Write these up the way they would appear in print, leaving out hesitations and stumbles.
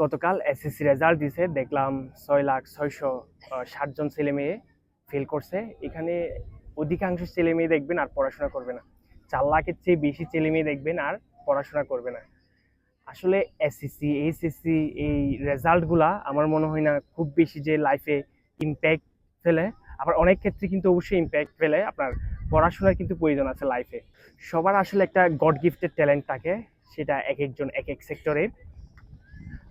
গতকাল SSC result দিছে, দেখলাম 6,660 জন ছেলে মেয়ে ফেল করছে। এখানে অধিকাংশ ছেলে মেয়ে দেখবেন আর পড়াশোনা করবে না। 4 লাখের চেয়ে বেশি ছেলে মেয়ে দেখবেন আর পড়াশোনা করবে না। আসলে এসএসসি এইচএসসি এই রেজাল্ট গুলা আমার মনে হয় না খুব বেশি যে লাইফে ইম্প্যাক্ট ফেলে। আবার অনেক ক্ষেত্রে কিন্তু অবশ্যই ইম্প্যাক্ট ফেলে। আপনার পড়াশোনার কিন্তু প্রয়োজন আছে লাইফে। সবার আসলে একটা গড গিফটেড ট্যালেন্ট থাকে, সেটা এক একজন এক এক সেক্টরে।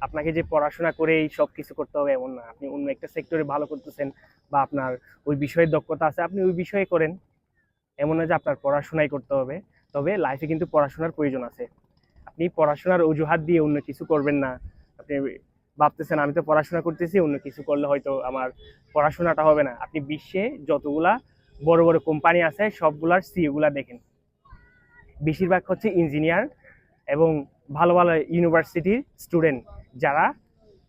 আপনাকে যে পড়াশোনা করেই সব কিছু করতে হবে এমন না। আপনি অন্য একটা সেক্টরে ভালো করতেছেন বা আপনার ওই বিষয়ে দক্ষতা আছে, আপনি ওই বিষয়ে করেন। এমন না যে আপনার পড়াশোনাই করতে হবে। তবে লাইফে কিন্তু পড়াশোনার প্রয়োজন আছে। আপনি পড়াশোনার অজুহাত দিয়ে অন্য কিছু করবেন না। আপনি ভাবতেছেন আমি তো পড়াশোনা করতেছি, অন্য কিছু করলে হয়তো আমার পড়াশোনাটা হবে না। আপনি বিশ্বে যতগুলা বড় বড় কোম্পানি আছে সবগুলার সিইও গুলা দেখেন, বেশিরভাগ হচ্ছে ইঞ্জিনিয়ার এবং ভালো ভালো ইউনিভার্সিটির স্টুডেন্ট, যারা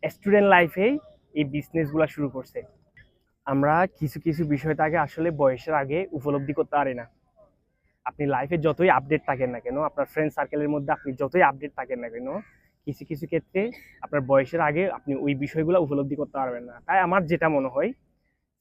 স্টুডেন্ট লাইফেই এই বিজনেসগুলো শুরু করছে। আমরা কিছু কিছু বিষয়টাকে আসলে বয়সের আগে উপলব্ধি করতে পারি না। আপনি লাইফে যতই আপডেট থাকেন না কেন, আপনার ফ্রেন্ড সার্কেলের মধ্যে আপনি যতই আপডেট থাকেন না কেন, কিছু কিছু ক্ষেত্রে আপনার বয়সের আগে আপনি ওই বিষয়গুলো উপলব্ধি করতে পারবেন না। তাই আমার যেটা মনে হয়,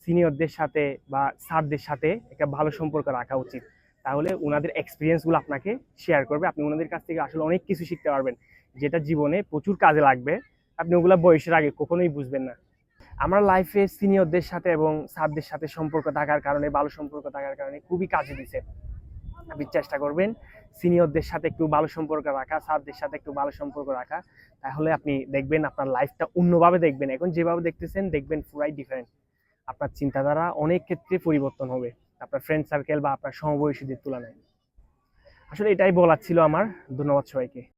সিনিয়রদের সাথে বা স্যারদের সাথে একটা ভালো সম্পর্ক রাখা উচিত। তাহলে ওনাদের এক্সপিরিয়েন্সগুলো আপনাকে শেয়ার করবে, আপনি ওনাদের কাছ থেকে আসলে অনেক কিছু শিখতে পারবেন, যেটা জীবনে প্রচুর কাজে লাগবে। আপনি ওগুলা বয়সের আগে কখনোই বুঝবেন না। আমার লাইফে সিনিয়রদের সাথে এবং স্যারদের সাথে সম্পর্ক থাকার কারণে, ভালো সম্পর্ক থাকার কারণে খুবই কাজে দিছে। আপনি চেষ্টা করবেন সিনিয়রদের সাথে একটু ভালো সম্পর্ক রাখা, স্যারদের সাথে একটু ভালো সম্পর্ক রাখা। তাহলে আপনি দেখবেন আপনার লাইফটা অন্যভাবে দেখবেন। এখন যেভাবে দেখতেছেন দেখবেন পুরাই ডিফারেন্ট। আপনার চিন্তাধারা অনেক ক্ষেত্রে পরিবর্তন হবে আপনার ফ্রেন্ড সার্কেল বা আপনার সমবয়সীদের তুলনায়। আসলে এটাই বলার ছিল আমার। ধন্যবাদ সবাইকে।